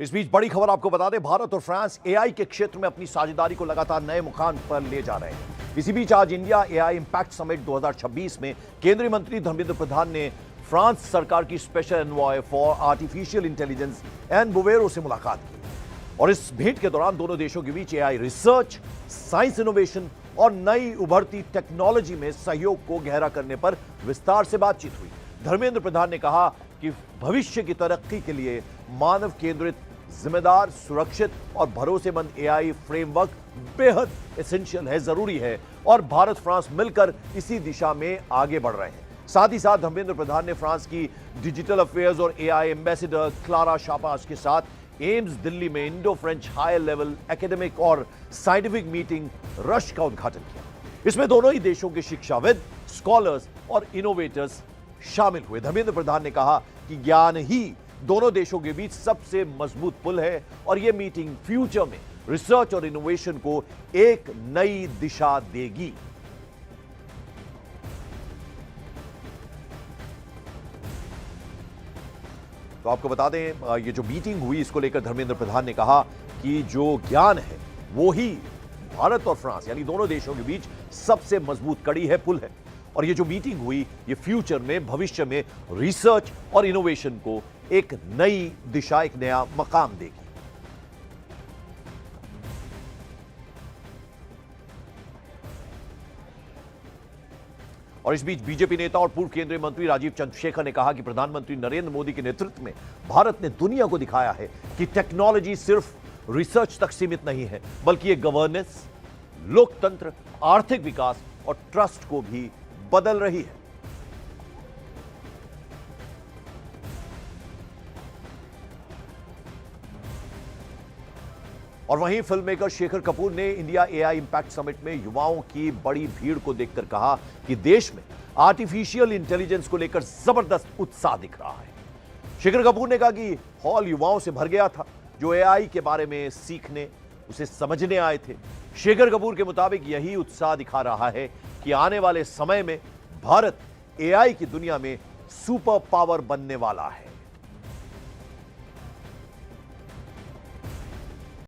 इस बीच बड़ी खबर आपको बता दें, भारत और फ्रांस एआई के क्षेत्र में अपनी साझेदारी को लगातार नए मुकाम पर ले जा रहे हैं। इसी बीच आज इंडिया एआई इंपैक्ट समिट 2026 में केंद्रीय मंत्री धर्मेंद्र प्रधान ने फ्रांस सरकार की special envoy for artificial intelligence Anne Bouverot से मुलाकात की और इस भेंट के दौरान दोनों देशों के बीच एआई रिसर्च, साइंस इनोवेशन और नई उभरती टेक्नोलॉजी में सहयोग को गहरा करने पर विस्तार से बातचीत हुई। धर्मेंद्र प्रधान ने कहा कि भविष्य की तरक्की के लिए मानव केंद्रित, जिम्मेदार, सुरक्षित और भरोसेमंद एआई फ्रेमवर्क बेहद एसेंशियल है, जरूरी है और भारत फ्रांस मिलकर इसी दिशा में आगे बढ़ रहे हैं। साथ ही साथ धर्मेंद्र प्रधान ने फ्रांस की डिजिटल अफेयर्स और एआई एम्बेसडर क्लारा शापास के साथ एम्स दिल्ली में Indo French higher level academic और साइंटिफिक मीटिंग रश का उद्घाटन किया। इसमें दोनों ही देशों के शिक्षाविद, स्कॉलर्स और इनोवेटर्स शामिल हुए। धर्मेंद्र प्रधान ने कहा कि ज्ञान ही दोनों देशों के बीच सबसे मजबूत पुल है और यह मीटिंग फ्यूचर में रिसर्च और इनोवेशन को एक नई दिशा देगी। तो आपको बता दें, ये जो मीटिंग हुई इसको लेकर धर्मेंद्र प्रधान ने कहा कि जो ज्ञान है वो ही भारत और फ्रांस यानी दोनों देशों के बीच सबसे मजबूत कड़ी है, पुल है और ये जो मीटिंग हुई ये फ्यूचर में, भविष्य में रिसर्च और इनोवेशन को एक नई दिशा, एक नया मकाम देगी। और इस बीच बीजेपी नेता और पूर्व केंद्रीय मंत्री राजीव चंद्रशेखर ने कहा कि प्रधानमंत्री नरेंद्र मोदी के नेतृत्व में भारत ने दुनिया को दिखाया है कि टेक्नोलॉजी सिर्फ रिसर्च तक सीमित नहीं है, बल्कि ये गवर्नेंस, लोकतंत्र, आर्थिक विकास और ट्रस्ट को भी बदल रही है। और वहीं फिल्म मेकर शेखर कपूर ने इंडिया एआई इंपैक्ट समिट में युवाओं की बड़ी भीड़ को देखकर कहा कि देश में आर्टिफिशियल इंटेलिजेंस को लेकर जबरदस्त उत्साह दिख रहा है। शेखर कपूर ने कहा कि हॉल युवाओं से भर गया था जो एआई के बारे में सीखने, उसे समझने आए थे। शेखर कपूर के मुताबिक यही उत्साह दिखा रहा है कि आने वाले समय में भारत एआई की दुनिया में सुपर पावर बनने वाला है।